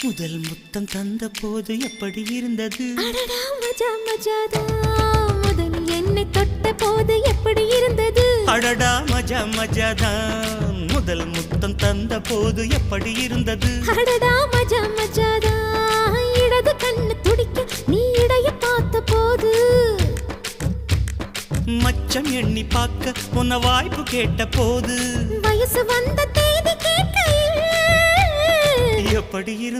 முதல் முத்தம் தந்த போது எப்படி இருந்தது? அடடா மஜா மஜாதா. முதல் என்னை தொட்ட போது எப்படி இருந்தது? அடடா மஜா மஜாதான். முதல் முத்தம் தந்த போது எப்படி இருந்தது? அடடா மஜா மஜாதா. இடது கண்ணு துடிக்க நீ இடைய பார்த்த போது மச்சம் எண்ணி பார்க்க உன்ன வாய்ப்பு கேட்ட போது வயசு வந்த தேதி கேட்கையில் எப்படி இரு